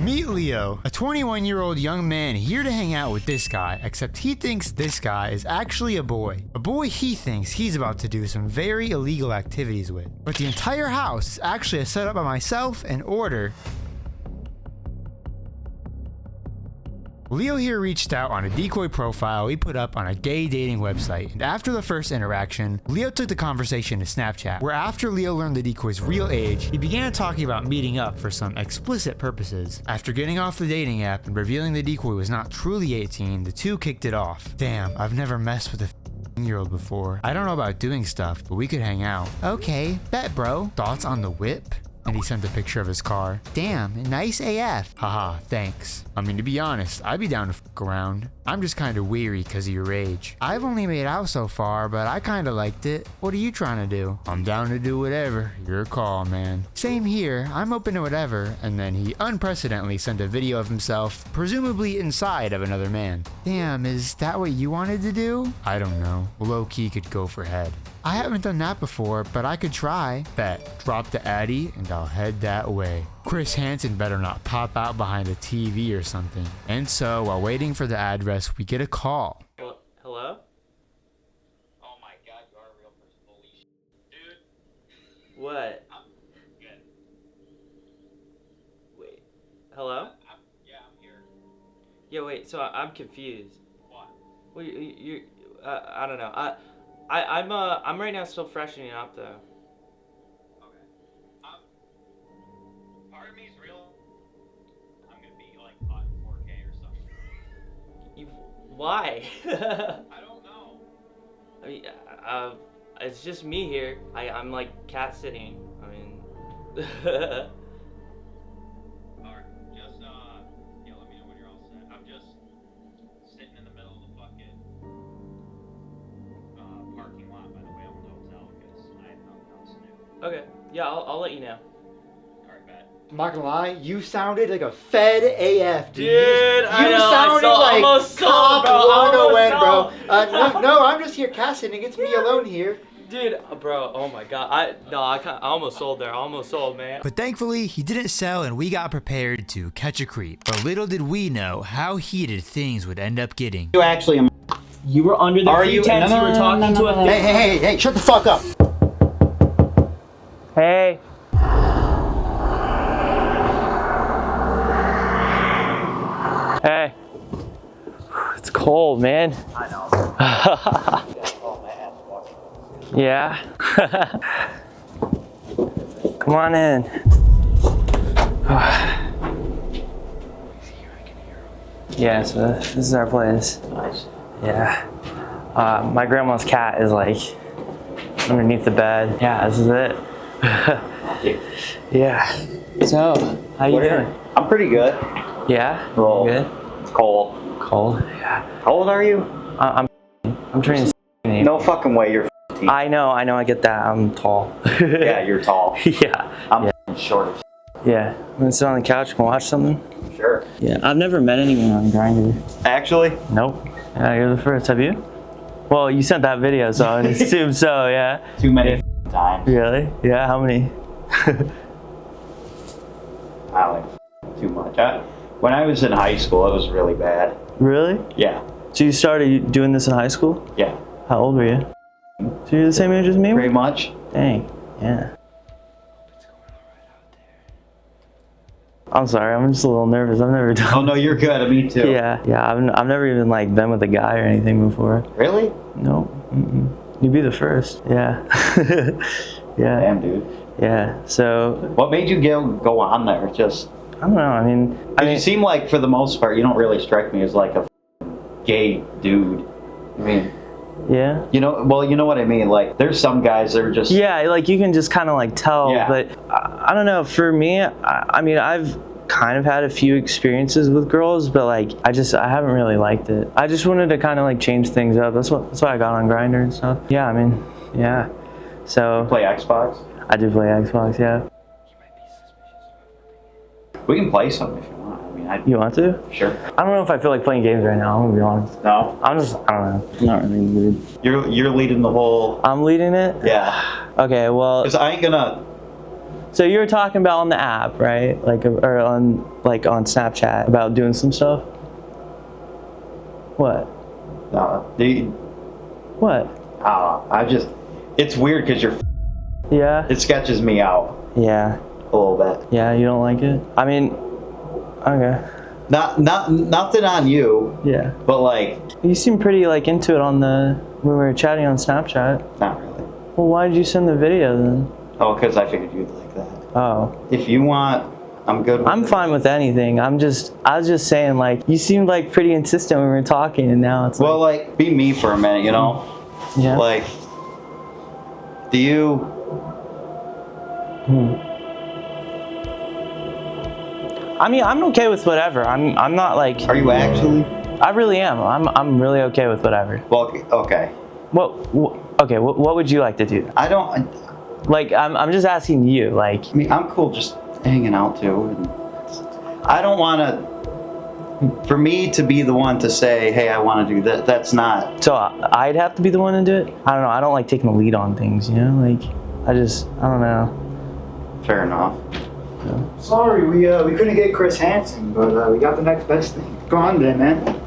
Meet Leo, a 21-year-old young man here to hang out with this guy, except he thinks this guy is actually a boy. A boy he thinks he's about to do some very illegal activities with. But the entire house is actually a setup by myself in order. Leo here reached out on a Decoy profile we put up on a gay dating website, and after the first interaction, Leo took the conversation to Snapchat, where after Leo learned the Decoy's real age, he began talking about meeting up for some explicit purposes. After getting off the dating app and revealing the Decoy was not truly 18, the two kicked it off. Damn, I've never messed with a 15-year-old before. I don't know about doing stuff, but we could hang out. Okay, bet bro. Thoughts on the whip? And he sent a picture of his car. Damn, nice AF. Haha, thanks. I mean, to be honest, I'd be down to fuck around. I'm just kinda weary cause of your age. I've only made out so far, but I kinda liked it. What are you trying to do? I'm down to do whatever. Your call, man. Same here, I'm open to whatever. And then he unprecedentedly sent a video of himself, presumably inside of another man. Damn, is that what you wanted to do? I don't know. Low-key could go for head. I haven't done that before, but I could try. Bet. Drop the Addy and I'll head that way. Chris Hansen better not pop out behind a TV or something. And so, while waiting for the address, we get a call. Hello? Oh my god, you are a real person. Holy shit. Dude. What? I'm good. Wait. Hello? Yeah, I'm here. Yeah, wait, so I'm confused. What? Well, you I don't know. I'm right now still freshening up though. Okay. Part of me is real. I'm gonna be like caught in 4K or something. Why? I don't know. I mean, it's just me here. I'm like cat sitting. I mean. Alright, just yeah, let me know when you're all set. I'm just sitting in the middle of the fucking parking lot by the Wayland Hotel because I have nothing else to do. Okay. Yeah, I'll let you know. Alright, bet. I'm not gonna lie, you sounded like a fed AF, dude. Dude, I know, sounded I like almost sold, cop bro, 101, almost bro. No, I'm just here casting. It's me alone here. Dude, bro, oh my god. I almost sold there. I almost sold, man. But thankfully, he didn't sell and we got prepared to catch a creep. But little did we know how heated things would end up getting. You actually am. You were under the pretense you were talking to a Hey, shut the fuck up. Hey. Hey. It's cold, man. I know. Yeah. Come on in. Yeah, so this is our place. Nice. Yeah. My grandma's cat is like underneath the bed. Yeah, this is it. Yeah. So, how you doing? I'm pretty good. Yeah? Well, Good? it's cold. Cold? Yeah. How old are you? I'm turning 16. No fucking way you're 15. I know, I get that. I'm tall. Yeah, you're tall. Yeah. I'm short as Yeah. I'm gonna sit on the couch and watch something. Sure. Yeah. I've never met anyone on Grindr. Actually? Nope. Yeah, you're the first. Have you? Well, you sent that video, so I assume so, yeah. Too many times. Really? Yeah, how many? I like too much. When I was in high school, it was really bad. Really? Yeah. So you started doing this in high school? Yeah. How old were you? So you're the same age as me? Pretty much. Dang, yeah. I'm sorry, I'm just a little nervous. I've never done. Oh no, you're good. Me too. Yeah. I've never even like been with a guy or anything before. Really? No. You'd be the first. Yeah. Yeah. Damn, dude. Yeah. So. What made you go on there? Just. I don't know. I mean, You seem like, for the most part, you don't really strike me as like a gay dude. I mean. Yeah. You know what I mean. Like, there's some guys that are just. Yeah, like you can just kind of like tell. Yeah. But I don't know. For me, I mean, I've kind of had a few experiences with girls, but like I haven't really liked it. I just wanted to kind of like change things up. That's why I got on Grindr and stuff. Yeah, I mean, yeah. So. Play Xbox? I do play Xbox. Yeah. We can play some if you want. I mean, You want to? Sure. I don't know if I feel like playing games right now. I'm gonna be honest. No. I don't know. I'm not really in the mood. You're leading the whole. I'm leading it. Yeah. Okay. Well. Because I ain't gonna So you were talking about on the app, right? Or on Snapchat about doing some stuff. What? What? It's weird because Yeah. it sketches me out Yeah. a little bit. Yeah. You don't like it? I mean, okay. Nothing on you, Yeah. but like, You seem pretty like into it when we were chatting on Snapchat. not really. Well, why did you send the video then? Oh, because I figured you'd like that. Oh. If you want, I'm good with I'm it. fine with anything. I was just saying, like, you seemed like pretty insistent when we were talking, and now it's Well, like, be me for a minute, you know? yeah. Like, do you... I mean, I'm okay with whatever. I'm not like. Are you actually? I really am. I'm really okay with whatever. Well, okay. Okay. What would you like to do? I don't... Like, I'm just asking you. Like, I mean, I'm cool just hanging out, too. And I don't want to... For me to be the one to say, hey, I want to do that, that's not... so I'd have to be the one to do it. I don't know. I don't like taking the lead on things. You know, like, I don't know. Fair enough. Sorry, we couldn't get Chris Hansen, but we got the next best thing. Go on then, man.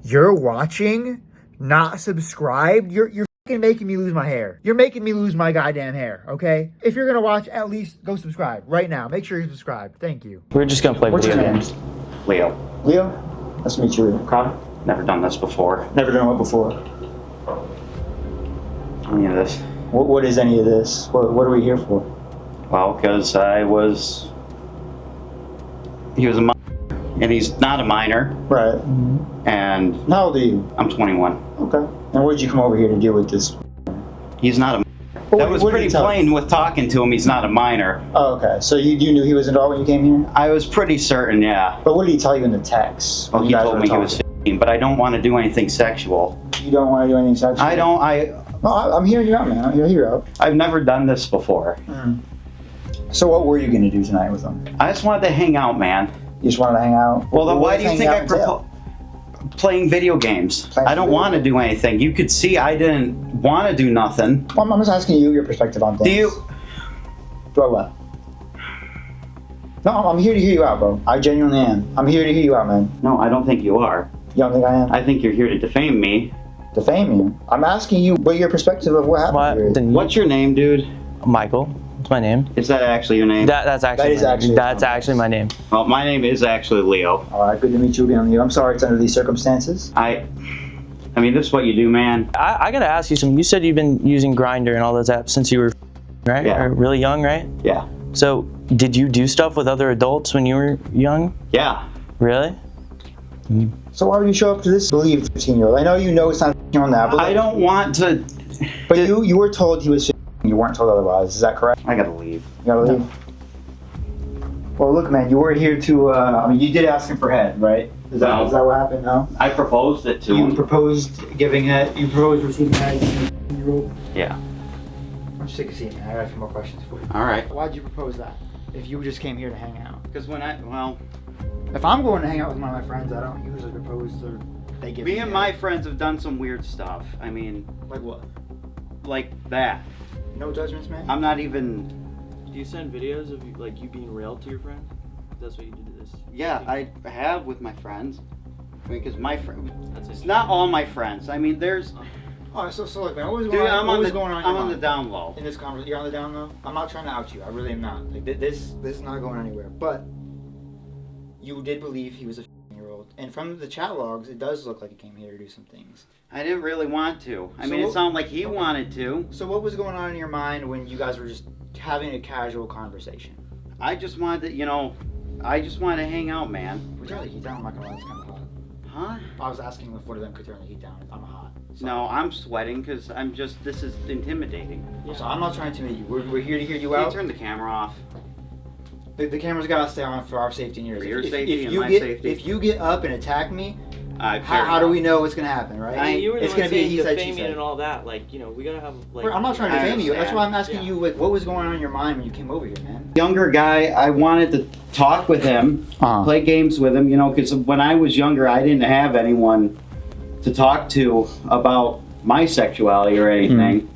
You're watching, not subscribed. You're fucking making me lose my hair. You're making me lose my goddamn hair. Okay? If you're gonna watch, at least go subscribe right now. Make sure you're subscribed. Thank you. We're just gonna play What's video your name? games. Leo. Leo? Nice to meet you, Connor. Never done this before. Never done what before? Any of this. What is any of this? What are we here for? Well, because he was a minor, and he's not a minor, Right. and How old are you? I'm 21. Okay. And what did you come over here to deal with this? He's not a minor. Well, That was what did pretty he tell you? plain with talking to him, he's not a minor. Oh, okay. So you knew he was an adult when you came here? I was pretty certain, yeah. But what did he tell you in the text? Well, when he you guys told were me he was talking? 15, but I don't want to do anything sexual. You don't want to do anything sexual? No, I'm hearing you out, man. I'm hearing you out. I've never done this before. So what were you going to do tonight with him? I just wanted to hang out, man. You just wanted to hang out? Well, then What why does do you hanging think out I entail? playing video games? Playing I don't video want to do anything. You could see I didn't want to do nothing. Well, I'm just asking you your perspective on things. Do you? Do I what? No, I'm here to hear you out, bro. I genuinely am. I'm here to hear you out, man. No, I don't think you are. You don't think I am? I think you're here to defame me. Defame you? I'm asking you what your perspective of what happened here is. What's your name, dude? Michael? That's my name. Is that actually your name? That's actually. That is my name. actually- That's actually my name. Well, my name is actually Leo. All right, good to meet you again, Leo. I'm sorry it's under these circumstances. I mean, this is what you do, man. I gotta ask you something. You said you've been using Grindr and all those apps since you were, right? Yeah. Or really young, right? Yeah. So, did you do stuff with other adults when you were young? Yeah. Really? So why would you show up to this believed 15-year-old? I know you know it's not on that, but I don't want to. But you were told he was 15. You weren't told otherwise. Is that correct? I gotta leave. You gotta leave. Well, look, man, you were here to. I mean, you did ask him for head, right? Is that what happened? No. I proposed it to You him. proposed giving head. You proposed receiving head. You Yeah. I'm sick of seeing that. I got a few more questions for you. All right. Why'd you propose that? If you just came here to hang out. Because If I'm going to hang out with one of my friends, I don't usually propose or they give me and my friends have done some weird stuff. I mean, Like what? like that. No judgments, man? I'm not even. Do you send videos of you being real to your friend? That's what you did to this. Yeah, I have with my friends. I mean, because my friend. That's It's not all my friends. I mean, there's. Oh, so look, man, what was Dude, going on? I'm What on was the going on? in I'm your on the mind? down low. In this conversation, you're on the down low. I'm not trying to out you. I really am not. Like this is not going anywhere. But you did believe he was a 15-year-old, and from the chat logs, it does look like he came here to do some things. I didn't really want to. I So mean, it what- sounded like he wanted to. So what was going on in your mind when you guys were just having a casual conversation? I just wanted to, I just wanted to hang out, man. We turn the heat down. I'm not gonna lie, it's kind of hot. Huh? I was asking if one of them could turn the heat down. I'm hot. No, I'm sweating because this is intimidating. So I'm not trying to intimidate you. We're here to hear you Can you out. turn the camera off? The camera's gotta stay on for our safety and yours. For your If- safety if and you my get, safety. If you get up and attack me, Fair how do enough. we know what's gonna happen, right? I- You were the it's one gonna be a saying he said, she defaming said. and all that. We gotta have I'm not trying to I defame you. That's why I'm understand. asking you, like, what was going on in your mind when you came over here, man? Younger guy, I wanted to talk with him, play games with him, because when I was younger, I didn't have anyone to talk to about my sexuality or anything.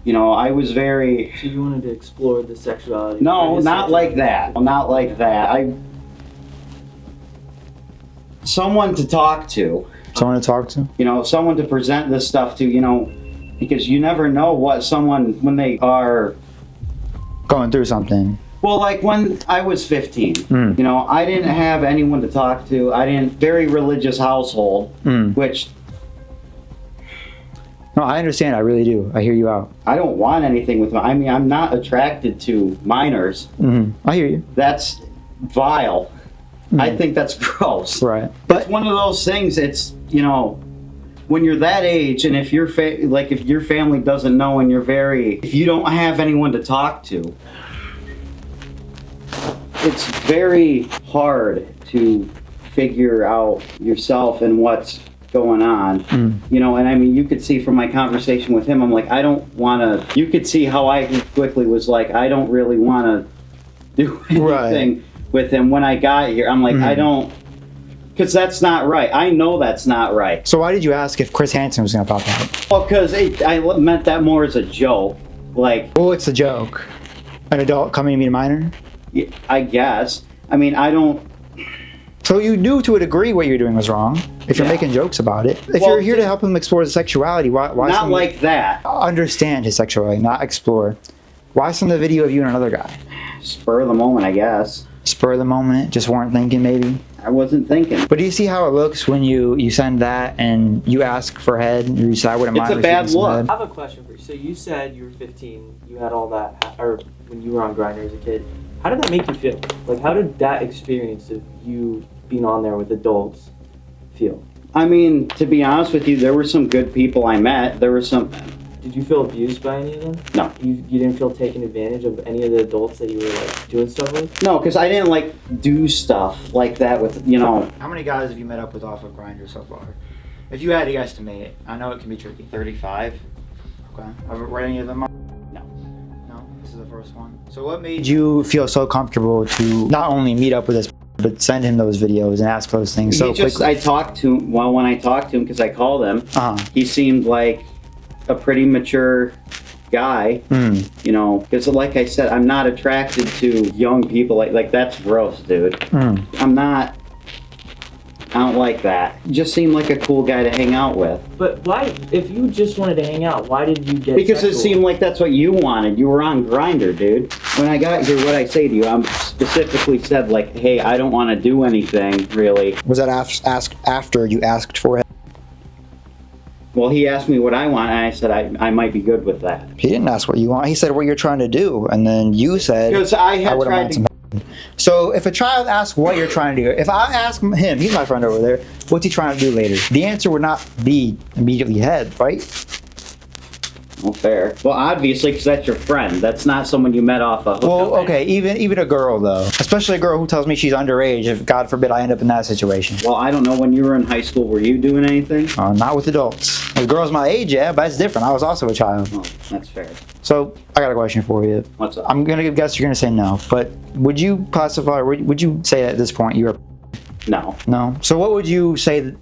You know, I was very... So you wanted to explore the sexuality? No, or his not like sexuality. that. Not like that. Someone to talk to. Someone to talk to? You know, someone to present this stuff to, you know, because you never know what someone, when they are... Going through something. Well, like when I was 15, Mm. you know, I didn't have anyone to talk to. Very religious household, which No, I understand. I really do. I hear you out. I don't want anything with. I mean, I'm not attracted to minors. I hear you. That's vile. I think that's gross. Right. But one of those things, it's, you know, when you're that age and if your if your family doesn't know and if you don't have anyone to talk to, it's very hard to figure out yourself and what's going on. You know, and I mean, you could see from my conversation with him, I'm like, I don't want to, you could see how I quickly was like, I don't really want to do anything with him when I got here. I'm like, I don't, because that's not right. I know that's not right. So why did you ask if Chris Hansen was going to pop out? Well, because I meant that more as a joke. Like, Well, it's a joke. An adult coming to meet a minor? I guess. I mean, I don't. So you knew to a degree what you're doing was wrong. If you're Yeah. making jokes about it. If Well, you're here to help him explore his sexuality, why Not send- like that. understand his sexuality, not explore. Why send a video of you and another guy? Spur of the moment, I guess. Spur of the moment, just weren't thinking maybe. I wasn't thinking. But do you see how it looks when you send that and you ask for head and you say I wouldn't It's mind a bad receiving some look. head? I have a question for you. So you said you were 15, you had all that, or when you were on Grindr as a kid. How did that make you feel? Like, how did that experience of you being on there with adults feel? I mean, to be honest with you, there were some good people I met. There were some. Did you feel abused by any of them? No. You didn't feel taken advantage of any of the adults that you were like doing stuff with? No, because I didn't like do stuff like that with, you know. How many guys have you met up with off of Grindr so far? If you had to estimate, I know it can be tricky. 35. Okay. Were any of them? No. No. This is the first one. So what made you feel so comfortable to not only meet up with this, but send him those videos and ask those things so quickly? I talked to him, well, when I talked to him, because I called him, Uh-huh. he seemed like a pretty mature guy, you know, because like I said, I'm not attracted to young people. Like that's gross, dude. I'm not, I don't like that. Just seemed like a cool guy to hang out with. But why, if you just wanted to hang out, why did you get Because it sexual? seemed like that's what you wanted. You were on Grindr, dude. When I got here, what I say to you, I'm specifically said like, hey, I don't want to do anything, really. Was that asked after you asked for it? Well, he asked me what I want, and I said I might be good with that. He didn't ask what you want. He said what you're trying to do, and then you said Because I had wouldn't tried mind to... some head. So if a child asks what you're trying to do, if I ask him, he's my friend over there, what's he trying to do later? The answer would not be immediately head, right? Well, fair. Well, obviously, because that's your friend. That's not someone you met off a hookup. Well, okay, even a girl though, especially a girl who tells me she's underage. If God forbid I end up in that situation, Well, I don't know. When you were in high school, were you doing anything? not with adults. With girls my age, yeah, but it's different. I was also a child. Oh, that's fair. So I got a question for you. What's up? I'm gonna guess you're gonna say no, but would you classify? Would you say at this point you're a No. no? So what would you say that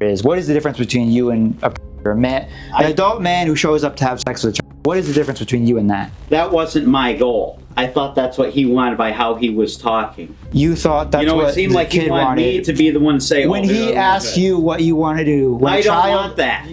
a is? What is the difference between you and a man, an adult man who shows up to have sex with a child? What is the difference between you and that? That wasn't my goal. I thought that's what he wanted by how he was talking. You thought that's You know, what it seemed the like he kid wanted me wanted. to be the one to say, When oh, he dude, asked you what you want to do, when I a don't child, want that.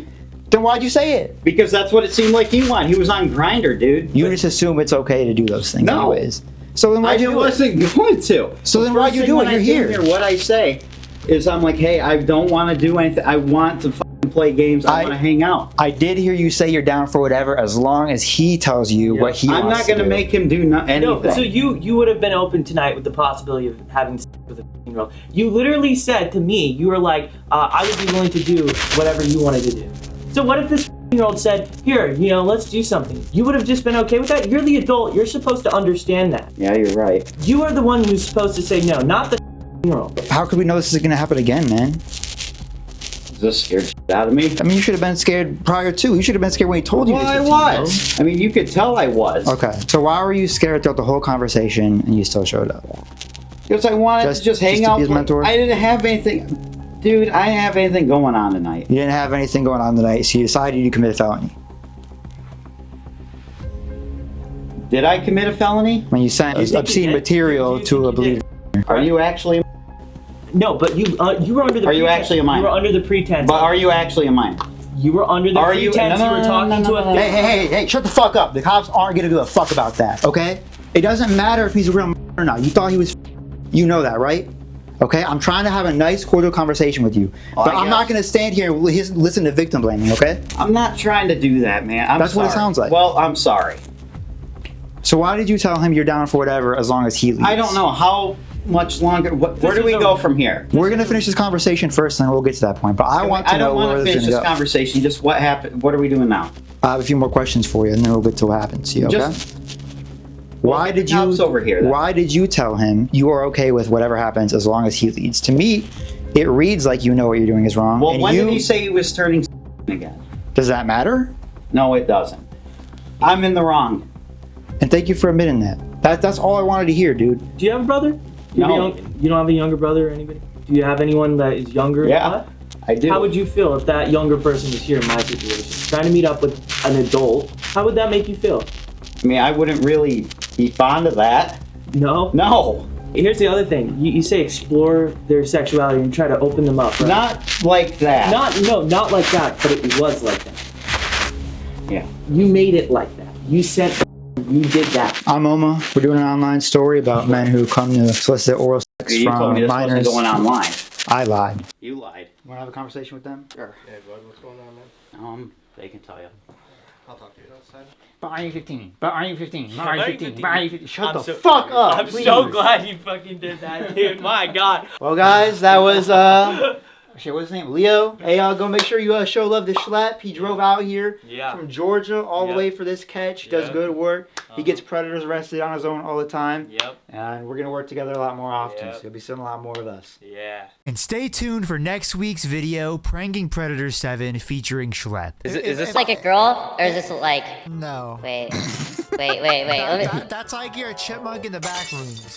then why'd you say it? Because that's what it seemed like he wanted. He was on Grindr, dude. You just assume it's okay to do those things No. anyways. So then I why'd you do it? wasn't going to. So then The why'd first you thing do it? when You're I came here. What I say is I'm like, hey, I don't want to do anything. I want to play games. I want to hang out. I did hear you say you're down for whatever as long as he tells you what he I'm wants not going to do. make him do anything. No, so you would have been open tonight with the possibility of having sex with a 15-year-old. You literally said to me, you were like, I would be willing to do whatever you wanted to do. So what if this 15-year-old said, here, let's do something? You would have just been okay with that? You're the adult. You're supposed to understand that. Yeah, you're right. You are the one who's supposed to say no, not the 15-year-old. How could we know this is going to happen again, man? This scared shit out of me. I mean, you should have been scared prior to. You should have been scared when he told you. Well, he I was 15, was. I mean, you could tell I was. Okay, so why were you scared throughout the whole conversation and you still showed up? Because I wanted to just hang to out. be his mentor? I didn't have anything. Dude, I didn't have anything going on tonight. You didn't have anything going on tonight, so you decided you commit a felony. Did I commit a felony? When you sent obscene material to a believed. Are you actually? No, but you were under the. Are you actually a minor? You were under the pretense. But are you actually a minor? You were under the pretense. You were talking to a. Hey, shut the fuck up. The cops aren't gonna give a fuck about that, okay? It doesn't matter if he's a real or not. You thought he was. You know that, right? Okay, I'm trying to have a nice, cordial conversation with you. But I'm not gonna stand here and listen to victim blaming, okay? I'm not trying to do that, man. That's what it sounds like. Well, I'm sorry. So why did you tell him you're down for whatever as long as he leaves? I don't know how much longer. Where do we go from here? We're gonna finish this conversation first, and then we'll get to that point. But I want to know where I don't want to this finish is this gonna go. conversation. Just what happened? What are we doing now? I have a few more questions for you, and then we'll get to what happens. You okay? Why did you? Over here, then. Why did you tell him you are okay with whatever happens as long as he leads? To me, it reads like you know what you're doing is wrong. Well, and when did he say he was turning again? Does that matter? No, it doesn't. I'm in the wrong. And thank you for admitting that. That's all I wanted to hear, dude. Do you have a brother? No. You don't have a younger brother or anybody? Do you have anyone that is younger? Yeah, I do. How would you feel if that younger person was here in my situation, trying to meet up with an adult? How would that make you feel? I mean, I wouldn't really be fond of that. No? No. Here's the other thing. You say explore their sexuality and try to open them up, right? Not like that. Not like that, but it was like that. Yeah. You made it like that. You said you did that. I'm Omma. We're doing an online story about men who come to solicit oral sex You told me from this minors. wasn't going online. I lied. You lied. You want to have a conversation with them? Sure. Hey, bud, what's going on, man? They can tell you. I'll talk to you outside. But are you 15? But are you 15? But are you 15? But are you 15? Shut the so- fuck up, I'm please. so glad you fucking did that, dude. My God. Well, guys, that was shit. What's his name? Leo. Hey, go make sure you show love to Schlep. He drove out here from Georgia all the way for this catch. He does good work. He gets predators arrested on his own all the time. Yep. And we're gonna work together a lot more often. Yep. So you'll be seeing a lot more of us. Yeah. And stay tuned for next week's video, Pranking Predator 7, featuring Schlep. Is this like a girl, or is this like? No. Wait. Let me. That's like you're a chipmunk in the back rooms.